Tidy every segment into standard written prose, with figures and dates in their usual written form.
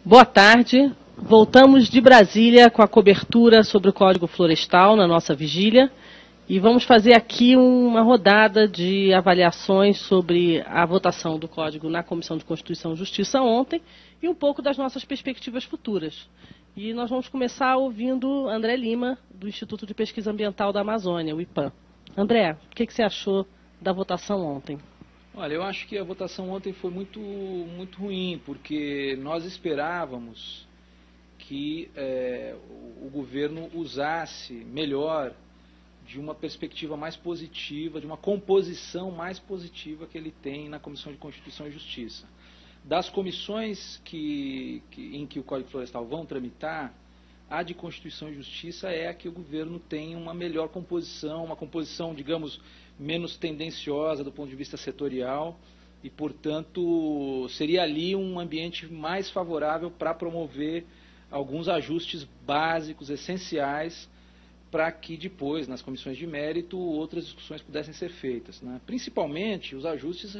Boa tarde. Voltamos de Brasília com a cobertura sobre o Código Florestal na nossa vigília e vamos fazer aqui uma rodada de avaliações sobre a votação do Código na Comissão de Constituição e Justiça ontem e um pouco das nossas perspectivas futuras. E nós vamos começar ouvindo André Lima, do Instituto de Pesquisa Ambiental da Amazônia, o IPAM. André, o que você achou da votação ontem? Olha, eu acho que a votação ontem foi muito ruim, porque nós esperávamos que o governo usasse melhor de uma perspectiva mais positiva, de uma composição mais positiva que ele tem na Comissão de Constituição e Justiça. Das comissões em que o Código Florestal vão tramitar, a de Constituição e Justiça é a que o governo tem uma melhor composição, uma composição, digamos, menos tendenciosa do ponto de vista setorial e, portanto, seria ali um ambiente mais favorável para promover alguns ajustes básicos, essenciais, para que depois, nas comissões de mérito, outras discussões pudessem ser feitas, né? Principalmente os ajustes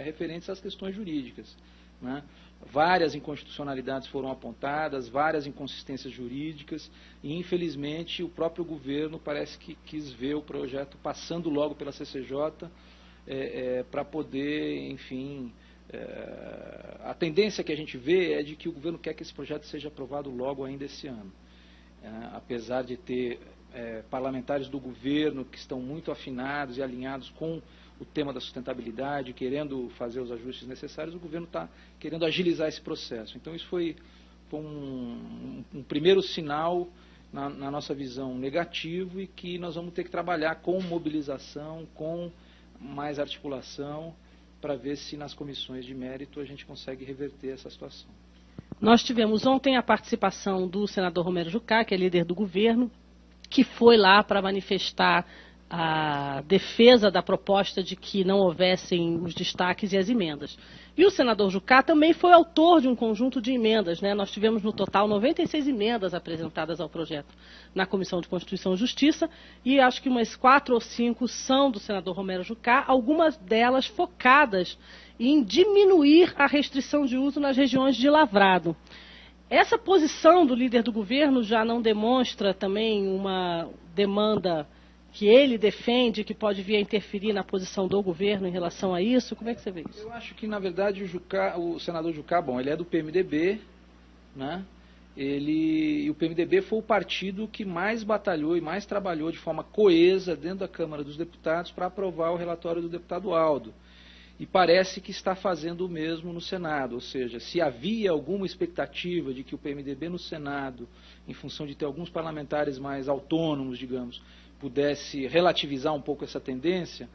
referentes às questões jurídicas, né? Várias inconstitucionalidades foram apontadas, várias inconsistências jurídicas e, infelizmente, o próprio governo parece que quis ver o projeto passando logo pela CCJ para poder, enfim... a tendência que a gente vê é de que o governo quer que esse projeto seja aprovado logo ainda esse ano. Apesar de ter parlamentares do governo que estão muito afinados e alinhados com o tema da sustentabilidade, querendo fazer os ajustes necessários, o governo está querendo agilizar esse processo. Então isso foi um primeiro sinal, na nossa visão, negativo, e que nós vamos ter que trabalhar com mobilização, com mais articulação, para ver se nas comissões de mérito a gente consegue reverter essa situação. Nós tivemos ontem a participação do senador Romero Jucá, que é líder do governo, que foi lá para manifestar a defesa da proposta de que não houvessem os destaques e as emendas. E o senador Jucá também foi autor de um conjunto de emendas, né? Nós tivemos no total 96 emendas apresentadas ao projeto na Comissão de Constituição e Justiça, e acho que umas 4 ou 5 são do senador Romero Jucá, algumas delas focadas em diminuir a restrição de uso nas regiões de lavrado. Essa posição do líder do governo já não demonstra também uma demanda que ele defende, que pode vir a interferir na posição do governo em relação a isso? Como é que você vê isso? Eu acho que, na verdade, o senador Jucá, bom, ele é do PMDB, né? O PMDB foi o partido que mais batalhou e mais trabalhou de forma coesa dentro da Câmara dos Deputados para aprovar o relatório do deputado Aldo. E parece que está fazendo o mesmo no Senado, ou seja, se havia alguma expectativa de que o PMDB no Senado, em função de ter alguns parlamentares mais autônomos, digamos, pudesse relativizar um pouco essa tendência,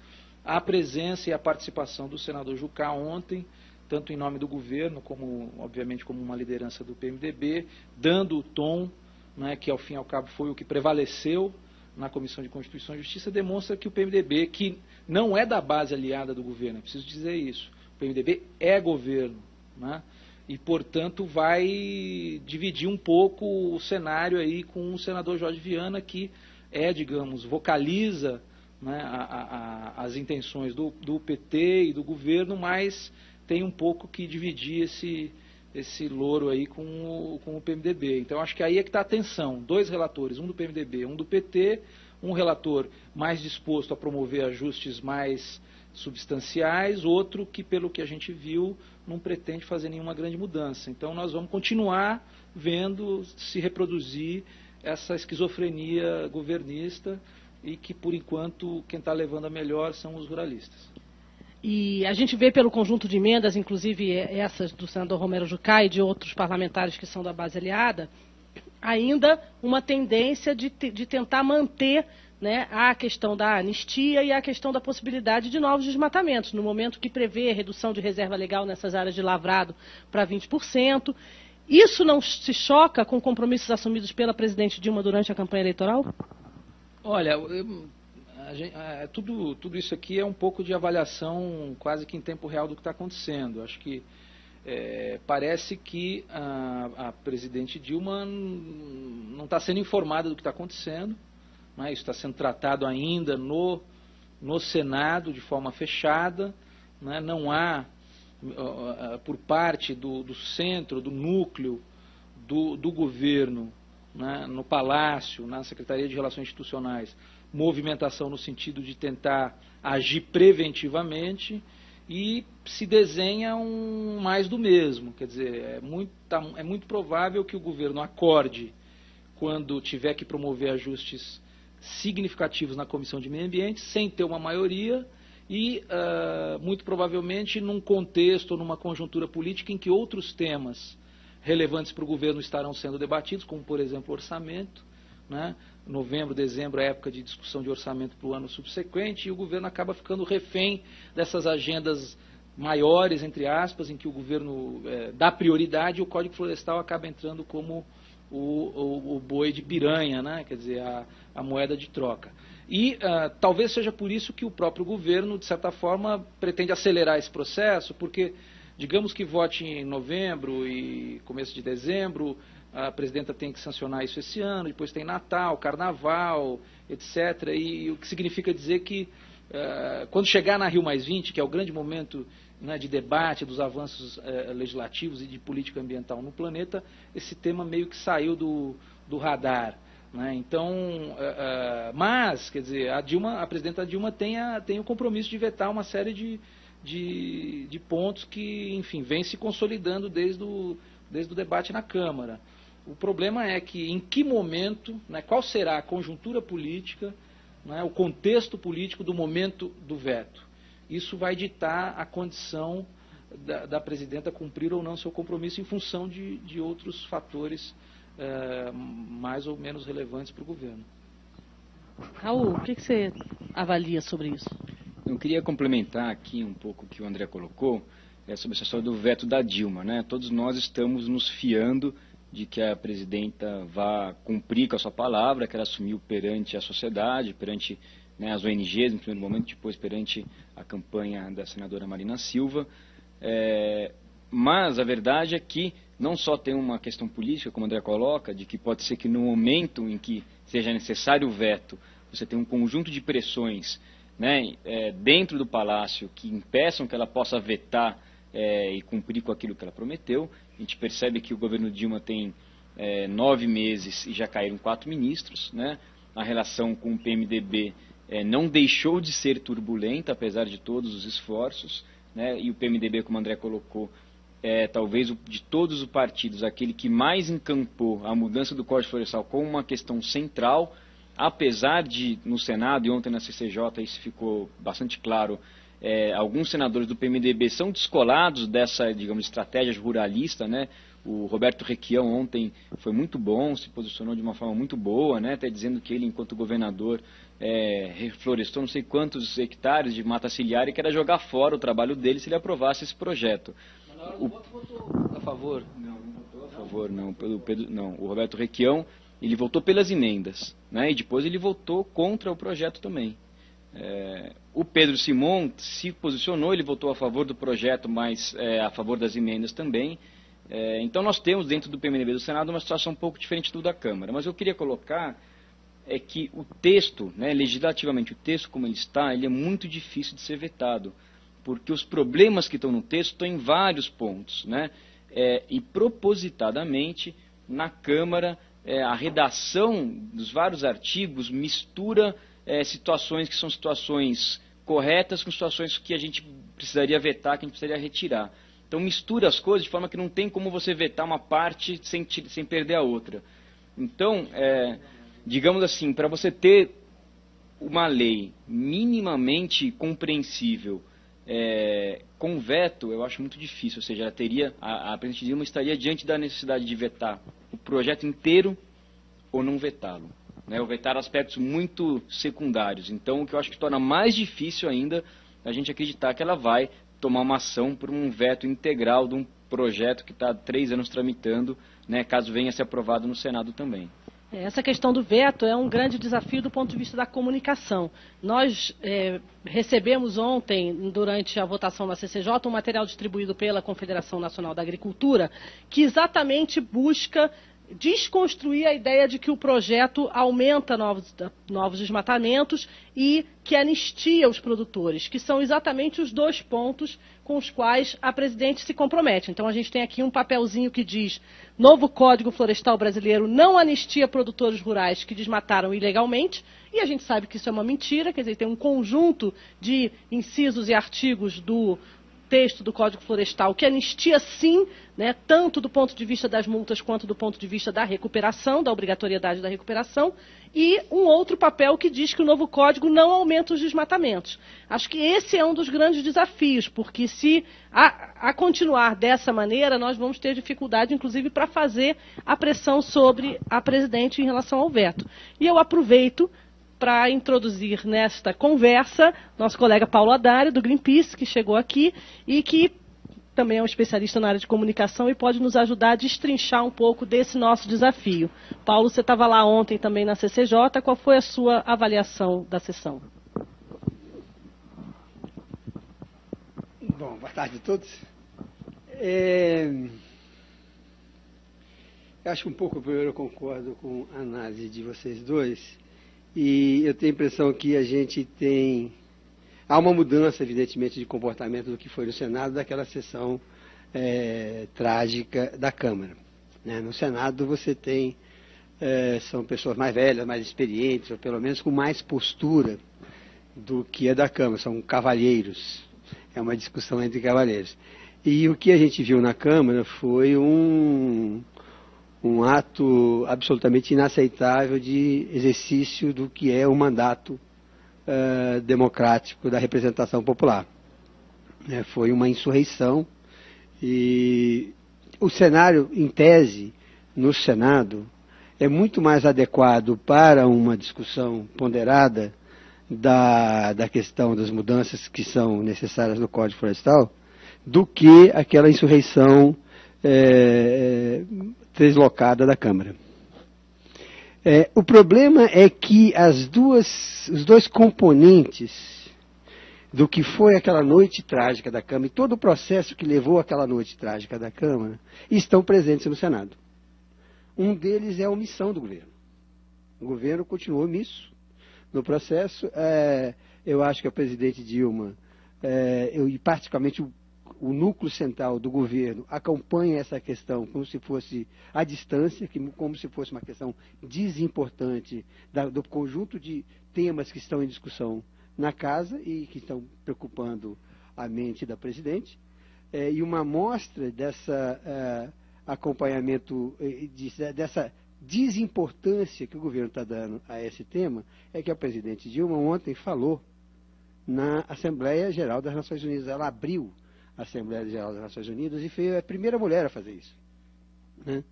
a presença e a participação do senador Jucá ontem, tanto em nome do governo, como, obviamente, como uma liderança do PMDB, dando o tom, né, que ao fim e ao cabo foi o que prevaleceu na Comissão de Constituição e Justiça, demonstra que o PMDB, que não é da base aliada do governo, é preciso dizer isso, o PMDB é governo, né, e, portanto, vai dividir um pouco o cenário aí com o senador Jorge Viana, que digamos, vocaliza, né, as intenções do PT e do governo, mas tem um pouco que dividir esse louro aí com o PMDB. Então, acho que aí é que está a tensão. 2 relatores, um do PMDB, um do PT, um relator mais disposto a promover ajustes mais substanciais, outro que, pelo que a gente viu, não pretende fazer nenhuma grande mudança. Então, nós vamos continuar vendo se reproduzir essa esquizofrenia governista e que, por enquanto, quem está levando a melhor são os ruralistas. E a gente vê pelo conjunto de emendas, inclusive essas do senador Romero Jucá e de outros parlamentares que são da base aliada, ainda uma tendência de tentar manter, né, a questão da anistia e a questão da possibilidade de novos desmatamentos, no momento que prevê a redução de reserva legal nessas áreas de lavrado para 20%. Isso não se choca com compromissos assumidos pela presidente Dilma durante a campanha eleitoral? Olha, tudo isso aqui é um pouco de avaliação quase que em tempo real do que está acontecendo. Acho que parece que a presidente Dilma não está sendo informada do que está acontecendo, né? Isso está sendo tratado ainda no Senado de forma fechada, né? Não há por parte do centro, do núcleo do governo, né, no Palácio, na Secretaria de Relações Institucionais, movimentação no sentido de tentar agir preventivamente, e se desenha mais do mesmo. Quer dizer, é muito provável que o governo acorde quando tiver que promover ajustes significativos na Comissão de Meio Ambiente, sem ter uma maioria, e muito provavelmente num contexto ou numa conjuntura política em que outros temas relevantes para o governo estarão sendo debatidos, como, por exemplo, o orçamento, né? Novembro, dezembro é época de discussão de orçamento para o ano subsequente, e o governo acaba ficando refém dessas agendas maiores, entre aspas, em que o governo dá prioridade, e o Código Florestal acaba entrando como o boi de piranha, né? Quer dizer, a moeda de troca. E talvez seja por isso que o próprio governo, de certa forma, pretende acelerar esse processo, porque, digamos que vote em novembro e começo de dezembro, a presidenta tem que sancionar isso esse ano, depois tem Natal, Carnaval, etc. E o que significa dizer que, quando chegar na Rio+20, que é o grande momento, né, de debate dos avanços legislativos e de política ambiental no planeta, esse tema meio que saiu do radar, né? Então, mas, quer dizer, a presidenta Dilma tem o compromisso de vetar uma série de pontos que, enfim, vem se consolidando desde o debate na Câmara. O problema é que em que momento, né, qual será a conjuntura política, né, o contexto político do momento do veto. Isso vai ditar a condição da presidenta cumprir ou não seu compromisso em função de outros fatores mais ou menos relevantes para o governo. Raul, o que você avalia sobre isso? Eu queria complementar aqui um pouco o que o André colocou sobre essa história do veto da Dilma, né? Todos nós estamos nos fiando de que a presidenta vá cumprir com a sua palavra, que ela assumiu perante a sociedade, perante, né, as ONGs no primeiro momento, depois perante a campanha da senadora Marina Silva. Mas a verdade é que não só tem uma questão política, como o André coloca, de que pode ser que no momento em que seja necessário o veto, você tem um conjunto de pressões, né, dentro do Palácio que impeçam que ela possa vetar e cumprir com aquilo que ela prometeu. A gente percebe que o governo Dilma tem 9 meses e já caíram 4 ministros, né? A relação com o PMDB não deixou de ser turbulenta, apesar de todos os esforços, né? E o PMDB, como o André colocou, talvez de todos os partidos, aquele que mais encampou a mudança do Código Florestal como uma questão central, apesar de, no Senado e ontem na CCJ, isso ficou bastante claro, alguns senadores do PMDB são descolados dessa, digamos, estratégia ruralista, né? O Roberto Requião ontem foi muito bom, se posicionou de uma forma muito boa, né? Até dizendo que ele, enquanto governador, reflorestou não sei quantos hectares de mata ciliar e que era jogar fora o trabalho dele se ele aprovasse esse projeto. Mas na hora do voto votou a favor? Não votou a favor, não. Não. O Roberto Requião, ele votou pelas emendas, né? E depois ele votou contra o projeto também. O Pedro Simon se posicionou, ele votou a favor do projeto, mas a favor das emendas também. Então nós temos dentro do PMDB do Senado uma situação um pouco diferente do da Câmara. Mas eu queria colocar que o texto, né, legislativamente o texto como ele está, ele é muito difícil de ser vetado, porque os problemas que estão no texto estão em vários pontos, né? E propositadamente na Câmara a redação dos vários artigos mistura situações que são situações corretas com situações que a gente precisaria vetar, que a gente precisaria retirar. Então mistura as coisas de forma que não tem como você vetar uma parte sem perder a outra. Então, digamos assim, para você ter uma lei minimamente compreensível com veto, eu acho muito difícil. Ou seja, ela teria, a presidente Dilma estaria diante da necessidade de vetar o projeto inteiro ou não vetá-lo, né, ou vetar aspectos muito secundários. Então, o que eu acho que torna mais difícil ainda a gente acreditar que ela vai tomar uma ação por um veto integral de um projeto que está há 3 anos tramitando, né, caso venha a ser aprovado no Senado também. Essa questão do veto é um grande desafio do ponto de vista da comunicação. Nós recebemos ontem, durante a votação na CCJ, um material distribuído pela Confederação Nacional da Agricultura, que exatamente busca desconstruir a ideia de que o projeto aumenta novos desmatamentos e que anistia os produtores, que são exatamente os dois pontos com os quais a presidente se compromete. Então, a gente tem aqui um papelzinho que diz: novo Código Florestal Brasileiro não anistia produtores rurais que desmataram ilegalmente, e a gente sabe que isso é uma mentira, quer dizer, tem um conjunto de incisos e artigos do texto do Código Florestal que anistia sim, né, tanto do ponto de vista das multas quanto do ponto de vista da recuperação, da obrigatoriedade da recuperação, e um outro papel que diz que o novo Código não aumenta os desmatamentos. Acho que esse é um dos grandes desafios, porque se a continuar dessa maneira, nós vamos ter dificuldade, inclusive, para fazer a pressão sobre a presidente em relação ao veto. E eu aproveito para introduzir nesta conversa nosso colega Paulo Haddari, do Greenpeace, que chegou aqui e que também é um especialista na área de comunicação e pode nos ajudar a destrinchar um pouco desse nosso desafio. Paulo, você estava lá ontem também na CCJ, qual foi a sua avaliação da sessão? Bom, boa tarde a todos. Eu acho que um pouco, primeiro, eu concordo com a análise de vocês dois. E eu tenho a impressão que há uma mudança, evidentemente, de comportamento do que foi no Senado, daquela sessão trágica da Câmara. Né? No Senado você tem, são pessoas mais velhas, mais experientes, ou pelo menos com mais postura do que a da Câmara, são cavalheiros, é uma discussão entre cavalheiros. E o que a gente viu na Câmara foi um ato absolutamente inaceitável de exercício do que é o mandato democrático da representação popular. Foi uma insurreição e o cenário, em tese, no Senado, é muito mais adequado para uma discussão ponderada da questão das mudanças que são necessárias no Código Florestal do que aquela insurreição deslocada da Câmara. O problema é que os dois componentes do que foi aquela noite trágica da Câmara e todo o processo que levou àquela noite trágica da Câmara estão presentes no Senado. Um deles é a omissão do governo. O governo continuou omisso no processo. Eu acho que a presidente Dilma, e particularmente o núcleo central do governo, acompanha essa questão como se fosse à distância, como se fosse uma questão desimportante do conjunto de temas que estão em discussão na casa e que estão preocupando a mente da presidente. E uma amostra dessa acompanhamento, dessa desimportância que o governo está dando a esse tema, é que a presidente Dilma ontem falou na Assembleia Geral das Nações Unidas. Ela abriu a Assembleia Geral das Nações Unidas e foi a primeira mulher a fazer isso. Né?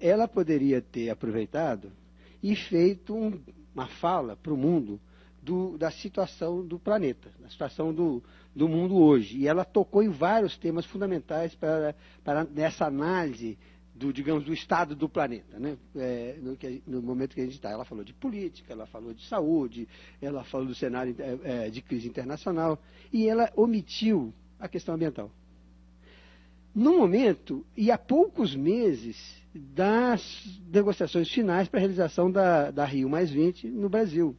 Ela poderia ter aproveitado e feito uma fala para o mundo da situação do planeta, da situação do mundo hoje. E ela tocou em vários temas fundamentais para nessa análise do estado do planeta, né? No momento que a gente está. Ela falou de política, ela falou de saúde, ela falou do cenário de crise internacional e ela omitiu a questão ambiental. No momento, e há poucos meses, das negociações finais para a realização da Rio+20 no Brasil.